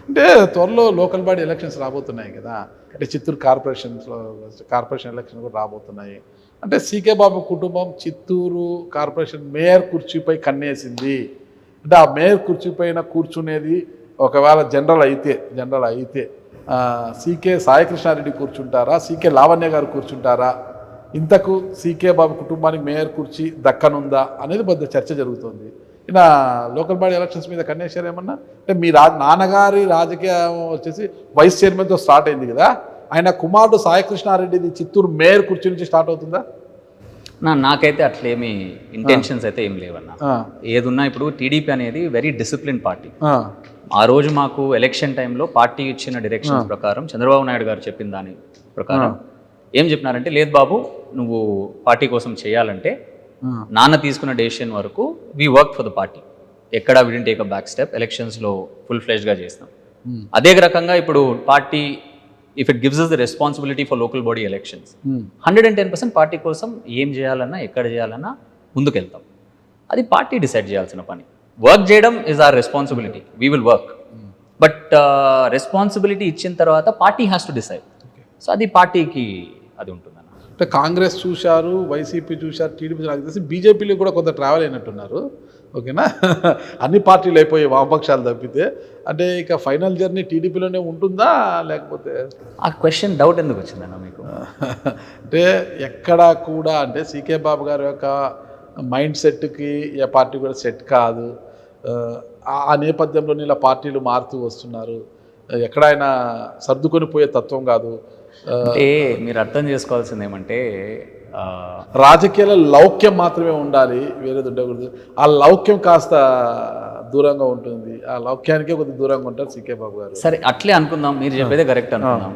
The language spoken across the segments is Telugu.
అంటే త్వరలో లోకల్ బాడీ ఎలక్షన్స్ రాబోతున్నాయి కదా, అంటే చిత్తూరు కార్పొరేషన్ ఎలక్షన్ కూడా రాబోతున్నాయి. అంటే సీకే బాబు కుటుంబం చిత్తూరు కార్పొరేషన్ మేయర్ కుర్చీపై కన్నేసింది. అంటే ఆ మేయర్ కుర్చీ పైన కూర్చునేది ఒకవేళ జనరల్ అయితే సీకే సాయికృష్ణారెడ్డి కూర్చుంటారా, సీకే లావణ్య గారు కూర్చుంటారా, ఇంతకు సీకే బాబు కుటుంబానికి మేయర్ కుర్చీ దక్కనుందా అనేది పెద్ద చర్చ జరుగుతుంది. ఈయన లోకల్ బాడీ ఎలక్షన్స్ మీద కన్నేశారు ఏమన్నా? అంటే మీ నాన్నగారి రాజకీయం వచ్చేసి వైస్ చైర్మన్తో స్టార్ట్ అయింది కదా, ఆయన కుమారుడు సాయికృష్ణారెడ్డిది చిత్తూరు మేయర్ కుర్చీ నుంచి స్టార్ట్ అవుతుందా? నాకైతే అట్లేమి ఇంటెన్షన్స్ అయితే ఏం లేవన్నా. ఏదున్నా ఇప్పుడు టీడీపీ అనేది వెరీ డిసిప్లిన్ పార్టీ. ఆ రోజు మాకు ఎలక్షన్ టైంలో పార్టీ ఇచ్చిన డైరెక్షన్స్ ప్రకారం చంద్రబాబు నాయుడు గారు చెప్పిన దాని ప్రకారం ఏం చెప్పినారంటే, లేదు బాబు నువ్వు పార్టీ కోసం చేయాలంటే నాన్న తీసుకున్న డెసిషన్ వరకు we work for the party, ఎక్కడ we didn't take a back step, ఎలక్షన్స్లో ఫుల్ ఫ్లెజ్డ్గా చేస్తాం. అదే రకంగా ఇప్పుడు party if it gives us the responsibility for local body elections 110% party కోసం ఏం చేయాలన్నా ఎక్కడ చేయాలన్నా ముందుకెళ్తాం. అది పార్టీ డిసైడ్ చేయాల్సిన పని. వర్క్ చేయడం is our responsibility, we will work. But responsibility ఇచ్చిన తర్వాత party has to decide. So అది పార్టీకి అది ఉంటుందన్న. అంటే కాంగ్రెస్ చూశారు, వైసీపీ చూశారు, టీడీపీ నాకు తెలిసి బీజేపీలో కూడా కొంత ట్రావెల్ అయినట్టున్నారు. ఓకేనా, అన్ని పార్టీలు అయిపోయి వామపక్షాలు తప్పితే. అంటే ఇక ఫైనల్ జర్నీ టీడీపీలోనే ఉంటుందా లేకపోతే? ఆ క్వశ్చన్ డౌట్ ఎందుకు వచ్చిందన్న మీకు? అంటే ఎక్కడ కూడా అంటే సీకే బాబు గారి యొక్క మైండ్ సెట్కి ఏ పార్టీ కూడా సెట్ కాదు. ఆ నేపథ్యంలో ఇలా పార్టీలు మారుతూ వస్తున్నారు. ఎక్కడ ఆయన సర్దుకొని పోయే తత్వం కాదు. అంటే మీరు అర్థం చేసుకోవాల్సింది ఏమంటే, రాజకీయాల లౌక్యం మాత్రమే ఉండాలి, వేరేది ఉండకూడదు. ఆ లౌక్యం కాస్త దూరంగా ఉంటుంది, ఆ లౌక్యానికే కొద్దిగా దూరంగా ఉంటారు సీకే బాబు గారు. సరే అట్లే అనుకుందాం, మీరు చెప్పేదే కరెక్ట్ అనుకుందాం.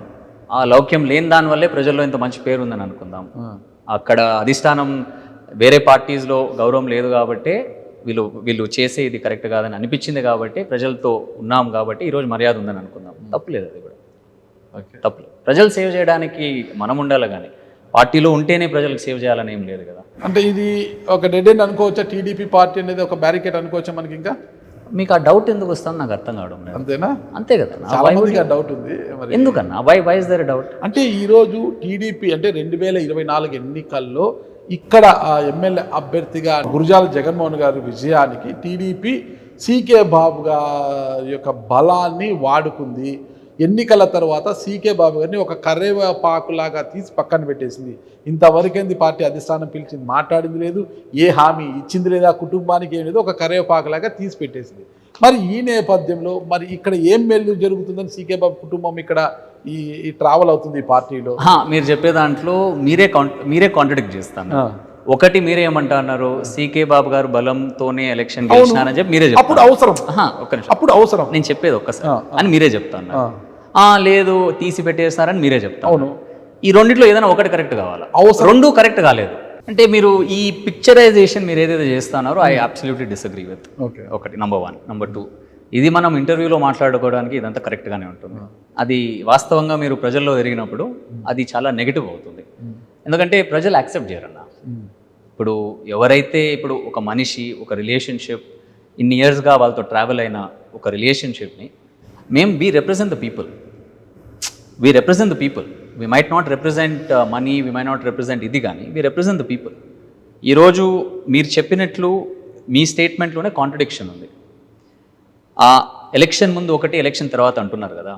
ఆ లౌక్యం లేని దానివల్లే ప్రజల్లో ఇంత మంచి పేరు ఉందని అనుకుందాం. అక్కడ అధిష్టానం వేరే పార్టీస్లో గౌరవం లేదు కాబట్టి వీళ్ళు చేసే ఇది కరెక్ట్ కాదని అనిపించింది కాబట్టి ప్రజలతో ఉన్నాం కాబట్టి ఈరోజు మర్యాద ఉందని అనుకుందాం. తప్పులేదు, అది కూడా తప్పులేదు. ప్రజలు సేవ్ చేయడానికి మనం ఉండాలి కానీ పార్టీలో ఉంటేనే ప్రజలకు సేవ్ చేయాలని ఏం లేదు కదా. అంటే ఇది ఒక డెడ్ ఎండ్ అనుకోవచ్చా? టీడీపీ పార్టీ అనేది ఒక బ్యారికేడ్ అనుకోవచ్చా మనకి? ఇంకా మీకు ఆ డౌట్ ఎందుకు వస్తుంది నాకు అర్థం కావడం లేదు. అంతేనా? అంతే కదా, చాలా మందికి ఆ డౌట్ ఉంది. ఎందుకన్నా వై ఇస్ దేర్ డౌట్? అంటే ఈరోజు టీడీపీ అంటే 2024 ఎన్నికల్లో ఇక్కడ ఎమ్మెల్యే అభ్యర్థిగా గురజాల జగన్మోహన్ గారి విజయానికి టీడీపీ సీకే బాబు గారి యొక్క బలాన్ని వాడుకుంది. ఎన్నికల తర్వాత సీకే బాబు గారిని ఒక కర్రేపాకులాగా తీసి పక్కన పెట్టేసింది. ఇంతవరకేంది పార్టీ అధిష్టానం పిలిచింది, మాట్లాడింది లేదు, ఏ హామీ ఇచ్చింది లేదా, కుటుంబానికి ఏం లేదు, ఒక కర్రేపాకులాగా తీసి పెట్టేసింది. మరి ఈ నేపథ్యంలో మరి ఇక్కడ ఏం మేలు జరుగుతుందని సీకే బాబు కుటుంబం ఇక్కడ ఈ ట్రావెల్ అవుతుంది ఈ పార్టీలో? మీరు చెప్పే దాంట్లో మీరే కాంట్రడిక్ట్ చేస్తాను. ఒకటి మీరే ఏమంటున్నారు, సీకే బాబు గారు బలంతోనే ఎలక్షన్ గెలిచినారని చెప్పి మీరే చెప్తారు. అప్పుడు అవసరం, ఒక్క నిమిషం, అప్పుడు అవసరం నేను చెప్పేది ఒక్కసారి అని మీరే చెప్తాను. లేదు తీసి పెట్టేస్తారని మీరే చెప్తాను. అవును, ఈ రెండిట్లో ఏదైనా ఒకటి కరెక్ట్ కావాలా? రెండు కరెక్ట్ కాలేదు అంటే మీరు ఈ పిక్చరైజేషన్ మీరు ఏదైతే చేస్తున్నారో ఐ అబ్సల్యూట్లీ డిసగ్రీ విత్. ఒకటి నంబర్ 1. నంబర్ 2, ఇది మనం ఇంటర్వ్యూలో మాట్లాడుకోవడానికి ఇదంతా కరెక్ట్గానే ఉంటుంది. అది వాస్తవంగా మీరు ప్రజల్లో ఎరిగినప్పుడు అది చాలా నెగిటివ్ అవుతుంది. ఎందుకంటే ప్రజలు యాక్సెప్ట్ చేయరన్న. ఇప్పుడు ఎవరైతే ఇప్పుడు ఒక మనిషి ఒక రిలేషన్షిప్ ఇన్ని ఇయర్స్గా వాళ్ళతో ట్రావెల్ అయిన ఒక రిలేషన్షిప్ని we represent the people. We represent the people. We might not represent money, we might not represent ఇది కానీ we represent the people. ఈరోజు మీరు చెప్పినట్లు మీ స్టేట్మెంట్లోనే కాంట్రడిక్షన్ ఉంది. ఆ ఎలక్షన్ ముందు ఒకటి, ఎలక్షన్ తర్వాత అంటున్నారు కదా.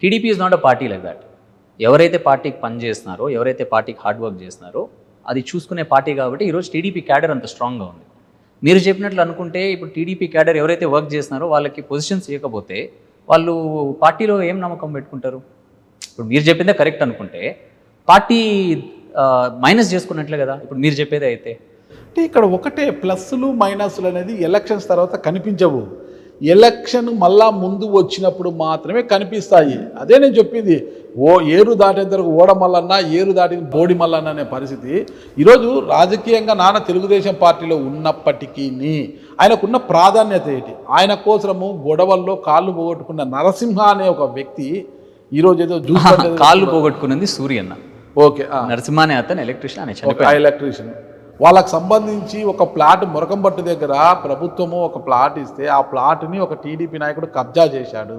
TDP is not a party like that. ఎవరైతే పార్టీకి పని చేస్తున్నారో, ఎవరైతే పార్టీకి హార్డ్ వర్క్ చేస్తున్నారో అది చూసుకునే పార్టీ కాబట్టి ఈరోజు టీడీపీ క్యాడర్ అంత స్ట్రాంగ్గా ఉంది. మీరు చెప్పినట్లు అనుకుంటే ఇప్పుడు టీడీపీ క్యాడర్ ఎవరైతే వర్క్ చేస్తున్నారో వాళ్ళకి పొజిషన్స్ ఇవ్వకపోతే వాళ్ళు పార్టీలో ఏం నమ్మకం పెట్టుకుంటారు? ఇప్పుడు మీరు చెప్పిందే కరెక్ట్ అనుకుంటే పార్టీ మైనస్ చేసుకున్నట్లే కదా ఇప్పుడు మీరు చెప్పేదే అయితే. అంటే ఇక్కడ ఒకటే ప్లస్లు మైనస్లు అనేది ఎలక్షన్స్ తర్వాత కనిపించవు. ఎలక్షన్ మళ్ళా ముందు వచ్చినప్పుడు మాత్రమే కనిపిస్తాయి. అదే నేను చెప్పింది, ఏరు దాటేంత వరకు ఓడమల్లన్నా, ఏరు దాటిన బోడి మల్లన్న అనే పరిస్థితి. ఈరోజు రాజకీయంగా నాన్న తెలుగుదేశం పార్టీలో ఉన్నప్పటికీ ఆయనకున్న ప్రాధాన్యత ఏంటి? ఆయన కోసము గొడవల్లో కాళ్ళు పోగొట్టుకున్న నరసింహ అనే ఒక వ్యక్తి ఈరోజు ఏదో కాళ్ళు పోగొట్టుకున్నది సూర్యన్న. ఓకే, నరసింహ అనే అతను ఎలక్ట్రీషియన్ ఎలక్ట్రీషియన్. వాళ్ళకు సంబంధించి ఒక ప్లాట్ మురకంబట్టు దగ్గర ప్రభుత్వము ఒక ప్లాట్ ఇస్తే ఆ ప్లాట్ని ఒక టీడీపీ నాయకుడు కబ్జా చేశాడు.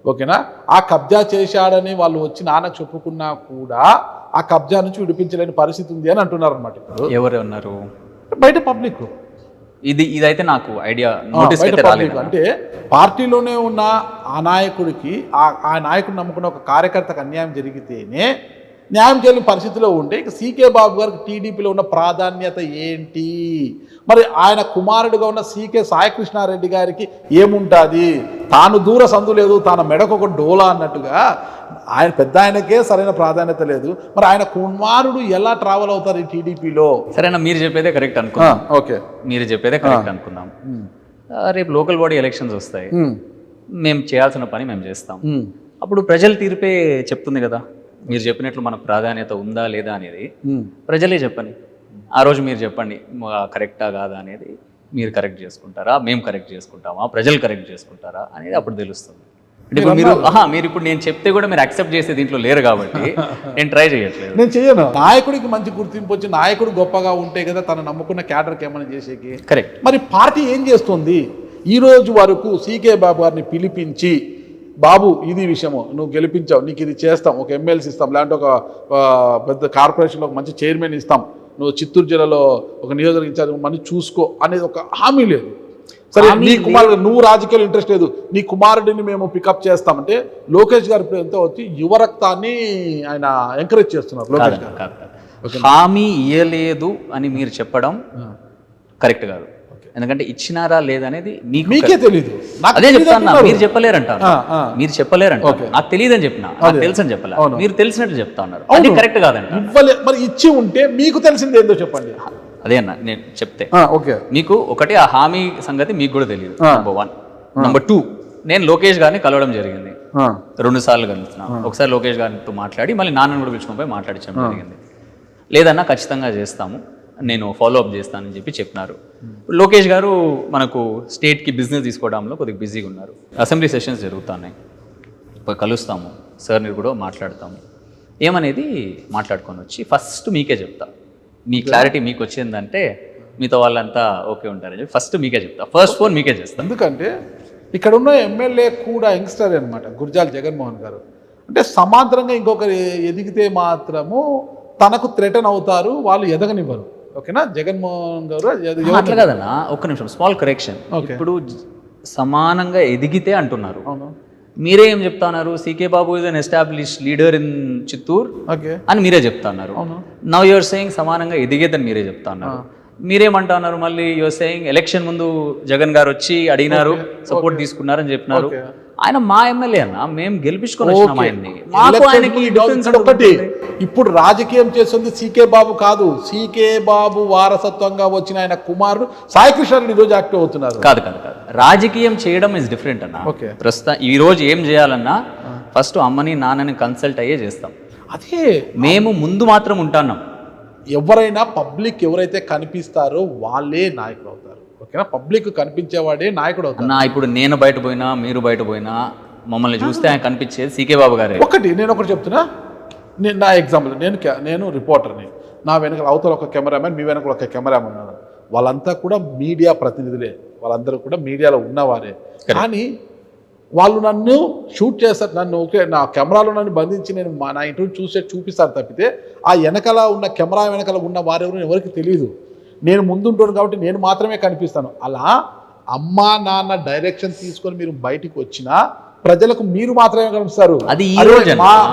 ఓకేనా. ఆ కబ్జా చేశాడని వాళ్ళు వచ్చి నాన్నకు చెప్పుకున్నా కూడా ఆ కబ్జా నుంచి విడిపించలేని పరిస్థితి ఉంది అని అంటున్నారు అనమాట. ఇప్పుడు ఎవరు ఉన్నారు బయట పబ్లిక్, ఇదైతే నాకు ఐడియా నోటీస్ అయితే రాలేదు. అంటే పార్టీలోనే ఉన్న ఆ నాయకుడికి ఆ నాయకుడిని నమ్ముకున్న ఒక కార్యకర్తకు అన్యాయం జరిగితేనే న్యాయం చేయలేని పరిస్థితిలో ఉంటే ఇక సీకే బాబు గారికి టీడీపీలో ఉన్న ప్రాధాన్యత ఏంటి? మరి ఆయన కుమారుడుగా ఉన్న సీకే సాయికృష్ణారెడ్డి గారికి ఏముంటుంది? తాను దూర సందు లేదు, తన మెడకు ఒక డోలా అన్నట్టుగా ఆయన పెద్ద ఆయనకే సరైన ప్రాధాన్యత లేదు. మరి ఆయన కుమారుడు ఎలా ట్రావెల్ అవుతారు ఈ టీడీపీలో? సరేనా, మీరు చెప్పేదే కరెక్ట్ అనుకుందాం. ఓకే, మీరు చెప్పేదే కరెక్ట్ అనుకుందాం. రేపు లోకల్ బాడీ ఎలక్షన్స్ వస్తాయి, మేము చేయాల్సిన పని మేము చేస్తాం. అప్పుడు ప్రజల తీర్పే చెప్తుంది కదా, మీరు చెప్పినట్లు మనకు ప్రాధాన్యత ఉందా లేదా అనేది ప్రజలే చెప్పని. ఆ రోజు మీరు చెప్పండి కరెక్టా కాదా అనేది. మీరు కరెక్ట్ చేసుకుంటారా, మేము కరెక్ట్ చేసుకుంటామా, ప్రజలు కరెక్ట్ చేసుకుంటారా అనేది అప్పుడు తెలుస్తుంది. అంటే ఇప్పుడు మీరు ఇప్పుడు నేను చెప్తే కూడా మీరు యాక్సెప్ట్ చేసే దీంట్లో లేరు కాబట్టి నేను ట్రై చేయట్లేదు. నేను చెయ్యను. నాయకుడికి మంచి గుర్తింపు వచ్చి నాయకుడు గొప్పగా ఉంటే కదా తను నమ్ముకున్న క్యాడర్కి ఏమైనా చేసేకి. కరెక్ట్. మరి పార్టీ ఏం చేస్తుంది? ఈ రోజు వరకు సీకే బాబు గారిని పిలిపించి, బాబు ఇది విషయము, నువ్వు గెలిపించావు, నీకు ఇది చేస్తాం, ఒక ఎమ్మెల్సీ ఇస్తాం, లేదంటే ఒక పెద్ద కార్పొరేషన్లో ఒక మంచి చైర్మన్ ఇస్తాం, నువ్వు చిత్తూరు జిల్లాలో ఒక నియోజకవర్గం ఇన్ఛార్జ్ మనీ చూసుకో అనేది ఒక హామీ లేదు. సరే, నీ కుమారుడు, నువ్వు రాజకీయాలు ఇంట్రెస్ట్ లేదు, నీ కుమారుడిని మేము పికప్ చేస్తామంటే లోకేష్ గారి ఎంతో వచ్చి యువరక్తాన్ని ఆయన ఎంకరేజ్ చేస్తున్నారు. లోకేష్ గారు హామీ ఇయ్యలేదు అని మీరు చెప్పడం కరెక్ట్ కాదు. ఎందుకంటే ఇచ్చినారా లేదనేది మీకే తెలియదు. అదే చెప్తాను, మీరు చెప్పలేరంటారు, మీరు చెప్పలేరంటారు. నాకు తెలియదు అని చెప్పిన, నాకు తెలుసు అని చెప్పలే, మీరు తెలిసినట్టు చెప్తా ఉన్నారు. అది కరెక్ట్ కాదంట. మరి ఇచ్చి ఉంటే మీకు తెలిసింది ఏందో చెప్పండి. అదే అన్న నేను చెప్తే మీకు ఒకటి ఆ హామీ సంగతి మీకు కూడా తెలియదు. నెంబర్ 1. నెంబర్ 2, నేను లోకేష్ గారిని కలవడం జరిగింది 2 సార్లు కలుస్తున్నా. ఒకసారి లోకేష్ గారితో మాట్లాడి మళ్ళీ నాన్నని కూడా పిలుచుకొని పోయి మాట్లాడించడం జరిగింది. లేదన్నా ఖచ్చితంగా చేస్తాము, నేను ఫాలో అప్ చేస్తానని చెప్పి చెప్పినారు. లోకేష్ గారు మనకు స్టేట్కి బిజినెస్ తీసుకోవడంలో కొద్దిగా బిజీగా ఉన్నారు. అసెంబ్లీ సెషన్స్ జరుగుతున్నాయి, కలుస్తాము, సార్ని కూడా మాట్లాడతాము, ఏమనేది మాట్లాడుకొని వచ్చి ఫస్ట్ మీకే చెప్తా. మీ క్లారిటీ మీకు వచ్చిందంటే మీతో వాళ్ళంతా ఓకే ఉంటారని చెప్పి ఫస్ట్ మీకే చెప్తా. ఫస్ట్ ఫోన్ మీకే చేస్తాను. ఎందుకంటే ఇక్కడ ఉన్న ఎమ్మెల్యే కూడా యంగ్స్టర్ అనమాట, గుర్జాల జగన్మోహన్ గారు. అంటే సమాంతరంగా ఇంకొకరు ఎదిగితే మాత్రము తనకు థ్రెటన్ అవుతారు, వాళ్ళు ఎదగనివ్వరు. ఓకేనా. జగన్మోహన్ గారు అట్లా కదన్నా, ఒక్క నిమిషం, స్మాల్ కరెక్షన్. ఇప్పుడు సమానంగా ఎదిగితే అంటున్నారు, మీరే ఏం చెప్తున్నారు? CK Babu is an establish leader in Chittoor అని మీరే చెప్తున్నారు. నౌ యువర్ సేయింగ్ సమానంగా ఎదిగేదని మీరే చెప్తున్నారు. మీరేమంటున్నారు మళ్ళీ? యువర్ సేయింగ్ ఎలక్షన్ ముందు జగన్ గారు వచ్చి అడిగినారు, సపోర్ట్ తీసుకున్నారని చెప్పినారు. ఆయన మా ఎమ్మెల్యే అన్న, మేము గెలిపించుకొని వచ్చినాం ఆయన్ని. మాకు ఆయనకి ఒకటి, ఇప్పుడు రాజకీయం చేస్తుంది సీకే బాబు కాదు, సీకే బాబు వారసత్వంగా వచ్చిన ఆయన కుమారుడు సాయికృష్ణారెడ్డి ఈరోజు యాక్టివ్ అవుతున్నారు. కాదు కాదు కాదు, రాజకీయం చేయడం ఇస్ డిఫరెంట్ అన్న. ప్రస్తుతం ఈ రోజు ఏం చేయాలన్నా ఫస్ట్ అమ్మని నాన్నని కన్సల్ట్ అయ్యే చేస్తాం. అదే మేము ముందు మాత్రం ఉంటున్నాం. ఎవరైనా పబ్లిక్ ఎవరైతే కనిపిస్తారో వాళ్ళే నాయకుడు అవుతారు. ఓకేనా. పబ్లిక్ కనిపించేవాడే నాయకుడు అవుతారు. ఇప్పుడు నేను బయట పోయినా, మీరు బయట పోయినా మమ్మల్ని చూస్తే ఆయన కనిపించేది సీకే బాబు గారే. నేను ఒకటి చెప్తున్నా, నా ఎగ్జాంపుల్, నేను రిపోర్టర్ని, నా వెనకాల అవతల ఒక కెమెరామెన్, మీ వెనకాల ఒక కెమెరామెన్ ఉన్నారు. వాళ్ళంతా కూడా మీడియా ప్రతినిధులే, వాళ్ళందరూ కూడా మీడియాలో ఉన్నవారే. కానీ వాళ్ళు నన్ను షూట్ చేస్తారు, నన్ను నా కెమెరాలో నన్ను బంధించి నేను నా ఇంటర్వ్యూ చూపిస్తారు తప్పితే ఆ వెనకాల ఉన్న కెమెరా వెనకాల ఉన్న వారెవరు ఎవరికి తెలియదు. నేను ముందుంటాను కాబట్టి నేను మాత్రమే కనిపిస్తాను. అలా అమ్మా నాన్న డైరెక్షన్ తీసుకొని మీరు బయటికి వచ్చినా ప్రజలకు మీరు మాత్రమే కనిపిస్తారు. అది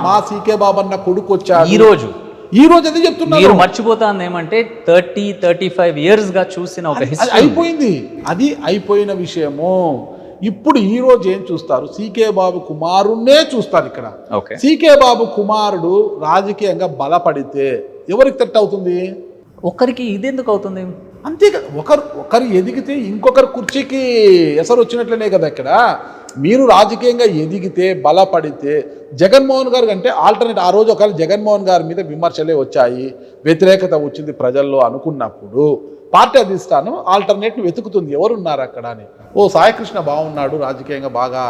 మా సీకే బాబు అన్న కొడుకు వచ్చాడు ఈ రోజు అదే చెప్తున్నా. మీరు మర్చిపోతాను ఏమంటే 30-35 years గా చూసిన ఒక హిస్టరీ అయిపోయింది, అది అయిపోయిన విషయము. ఇప్పుడు ఈ రోజు ఏం చూస్తారు? సీకే బాబు కుమారుణ్ణే చూస్తారు. ఇక్కడ సీకే బాబు కుమారుడు రాజకీయంగా బలపడితే ఎవరికి థ్రెట్ అవుతుంది? ఒకరికి ఇదెందుకు అవుతుంది? అంతేగా, ఒకరు ఎదిగితే ఇంకొకరు కుర్చీకి ఎసరు వచ్చినట్లనే కదా. ఇక్కడ మీరు రాజకీయంగా ఎదిగితే బలపడితే జగన్మోహన్ గారు అంటే ఆల్టర్నేట్, ఆ రోజు ఒకవేళ జగన్మోహన్ గారి మీద విమర్శలే వచ్చాయి, వ్యతిరేకత వచ్చింది ప్రజల్లో అనుకున్నప్పుడు పార్టీ అధిష్టానం ఆల్టర్నేట్ని వెతుకుతుంది, ఎవరున్నారు అక్కడ అని. ఓ సాయికృష్ణ బాగున్నాడు, రాజకీయంగా బాగా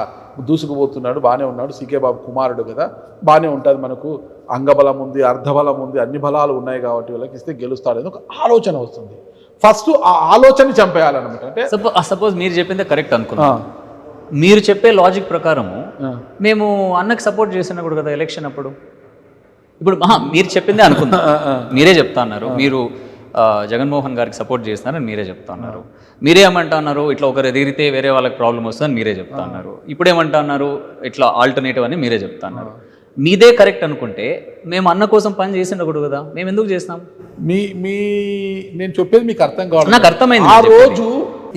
దూసుకుపోతున్నాడు, బాగానే ఉన్నాడు, సీకే బాబు కుమారుడు కదా, బాగానే ఉంటుంది, మనకు అంగబలం ఉంది, అర్ధబలం ఉంది, అన్ని బలాలు ఉన్నాయి కాబట్టి వీళ్ళకి ఇస్తే గెలుస్తాడు అని ఒక ఆలోచన వస్తుంది. ఫస్ట్ ఆ ఆలోచనని చంపేయాలన్నమాట. అంటే సపోజ్ మీరు చెప్పిందే కరెక్ట్ అనుకున్నా, మీరు చెప్పే లాజిక్ ప్రకారము మేము అన్నకి సపోర్ట్ చేసినప్పుడు కదా ఎలక్షన్ అప్పుడు. ఇప్పుడు మీరు చెప్పిందే అనుకుందాం, మీరే చెప్తా అన్నారు మీరు జగన్మోహన్ గారికి సపోర్ట్ చేస్తున్నారని మీరే చెప్తా ఉన్నారు. మీరే ఏమంటా అన్నారు, ఇట్లా ఒకరు ఎదిగితే వేరే వాళ్ళకి ప్రాబ్లం వస్తుందని మీరే చెప్తా అన్నారు. ఇప్పుడు ఏమంటా అన్నారు, ఇట్లా ఆల్టర్నేటివ్ అని మీరే చెప్తా అన్నారు. మీదే కరెక్ట్ అనుకుంటే మేము అన్న కోసం పని చేసినప్పుడు కదా, మేము ఎందుకు చేసినాం? నేను చెప్పేది మీకు అర్థం కావాలి. నాకు అర్థమైంది. ఆ రోజు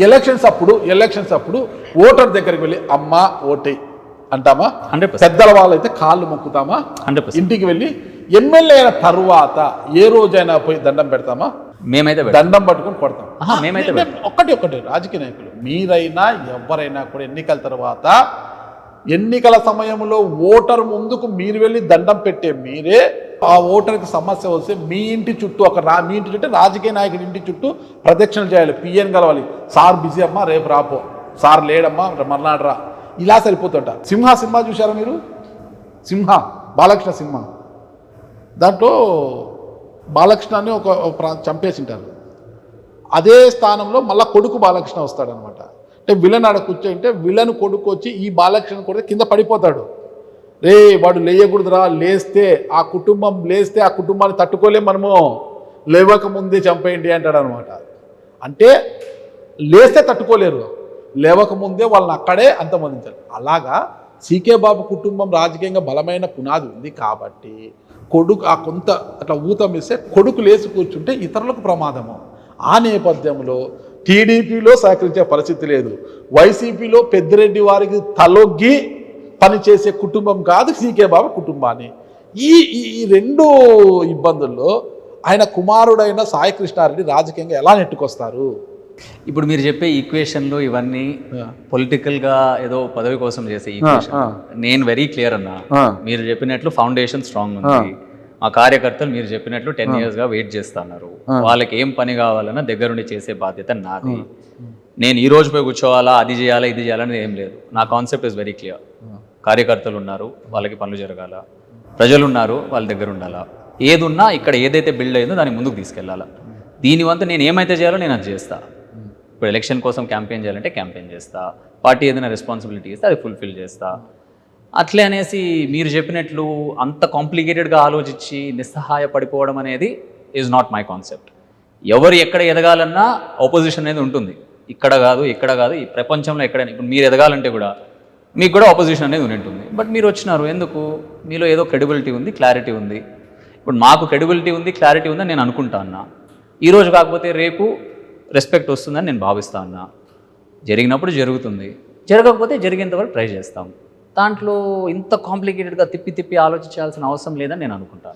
ఎలక్షన్స్ అప్పుడు ఓటర్ దగ్గరికి వెళ్ళి అమ్మ ఓటే అంటామా? 100%. పెద్దల వాళ్ళైతే కాళ్ళు మొక్కుతామా? 100%. ఇంటికి వెళ్ళి ఎమ్మెల్యే అయిన తర్వాత ఏ రోజైనా పోయి దండం పెడతామా? మేమైతే దండం పట్టుకొని కొడతాం. మేమైతే ఒక్కటి రాజకీయ నాయకులు మీరైనా ఎవరైనా కూడా ఎన్నికల తర్వాత ఎన్నికల సమయంలో ఓటర్ ముందుకు మీరు వెళ్ళి దండం పెట్టే మీరే ఆ ఓటర్కి సమస్య వస్తే మీ ఇంటి చుట్టూ మీ ఇంటి చుట్టూ రాజకీయ నాయకుడి ఇంటి చుట్టూ ప్రదక్షిణలు చేయాలి, పిఎన్ కలవాలి. సార్ బిజీ అమ్మా రేపు రాపో, సార్ లేడమ్మా మర్నాడు రా, ఇలా సరిపోతుంట. సినిమా చూశారా మీరు? బాలకృష్ణ సినిమా, దాంట్లో బాలకృష్ణని ఒక చంపేసింటారు. అదే స్థానంలో మళ్ళీ కొడుకు బాలకృష్ణ వస్తాడనమాట. అంటే విలన్ ఆడ కూర్చోంటే విలన్ కొడుకు వచ్చి ఈ బాలకృష్ణ కొడితే కింద పడిపోతాడు. రే వాడు లేయకూడదురా, లేస్తే ఆ కుటుంబాన్ని తట్టుకోలేం మనము, లేవక ముందే చంపేయండి అంటాడు అనమాట. అంటే లేస్తే తట్టుకోలేరు, లేవక ముందే వాళ్ళని అక్కడే అంతమందించాలి. అలాగా సీకే బాబు కుటుంబం రాజకీయంగా బలమైన పునాది ఉంది కాబట్టి కొడుకు కొంత అట్లా ఊతం ఇస్తే కొడుకు లేచి కూర్చుంటే ఇతరులకు ప్రమాదము. ఆ నేపథ్యంలో టీడీపీలో సహకరించే పరిస్థితి లేదు, వైసీపీలో పెద్దిరెడ్డి వారికి తలొగ్గి పనిచేసే కుటుంబం కాదు సీకే బాబు కుటుంబాన్ని. ఈ రెండు ఇబ్బందుల్లో ఆయన కుమారుడైన సాయి కృష్ణారెడ్డి రాజకీయంగా ఎలా నెట్టుకొస్తారు? ఇప్పుడు మీరు చెప్పే ఈక్వేషన్లు ఇవన్నీ పొలిటికల్గా ఏదో పదవి కోసం చేసే ఈక్వేషన్. నేను వెరీ క్లియర్ అన్నా, మీరు చెప్పినట్లు ఫౌండేషన్ స్ట్రాంగ్ ఉంది. మా కార్యకర్తలు మీరు చెప్పినట్లు 10 yearsగా వెయిట్ చేస్తున్నారు. వాళ్ళకి ఏం పని కావాలన్నా దగ్గరుండి చేసే బాధ్యత నాది. నేను ఈ రోజు పోయి కూర్చోవాలా, అది చేయాలా, ఇది చేయాలని ఏం లేదు. నా కాన్సెప్ట్ ఇస్ వెరీ క్లియర్. కార్యకర్తలు ఉన్నారు, వాళ్ళకి పనులు జరగాల. ప్రజలు ఉన్నారు, వాళ్ళ దగ్గర ఉండాలా. ఏది ఉన్నా ఇక్కడ ఏదైతే బిల్డ్ అయిందో దాన్ని ముందుకు తీసుకెళ్లాలా. దీనివంతా నేను ఏమైతే చేయాలో నేను అది చేస్తా. ఇప్పుడు ఎలక్షన్ కోసం క్యాంపెయిన్ చేయాలంటే క్యాంపెయిన్ చేస్తా, పార్టీ ఏదైనా రెస్పాన్సిబిలిటీ ఇస్తే అది ఫుల్ఫిల్ చేస్తా. అట్లే అనేసి మీరు చెప్పినట్లు అంత కాంప్లికేటెడ్గా ఆలోచించి నిస్సహాయపడిపోవడం అనేది ఈజ్ నాట్ మై కాన్సెప్ట్. ఎవరు ఎక్కడ ఎదగాలన్నా ఆపోజిషన్ అనేది ఉంటుంది. ఇక్కడ కాదు ఈ ప్రపంచంలో ఎక్కడైనా. ఇప్పుడు మీరు ఎదగాలంటే కూడా మీకు కూడా ఆపోజిషన్ అనేది ఉంటుంది. బట్ మీరు వచ్చినారు ఎందుకు? మీలో ఏదో క్రెడిబిలిటీ ఉంది, క్లారిటీ ఉంది. ఇప్పుడు మాకు క్రెడిబిలిటీ ఉంది, క్లారిటీ ఉందని నేను అనుకుంటా అన్నా. ఈరోజు కాకపోతే రేపు రెస్పెక్ట్ వస్తుందని నేను భావిస్తా అన్నా. జరిగినప్పుడు జరుగుతుంది, జరగకపోతే జరిగేంత వరకు ట్రై చేస్తాం. దాంట్లో ఇంత కాంప్లికేటెడ్గా తిప్పి ఆలోచించాల్సిన అవసరం లేదని నేను అనుకుంటాను.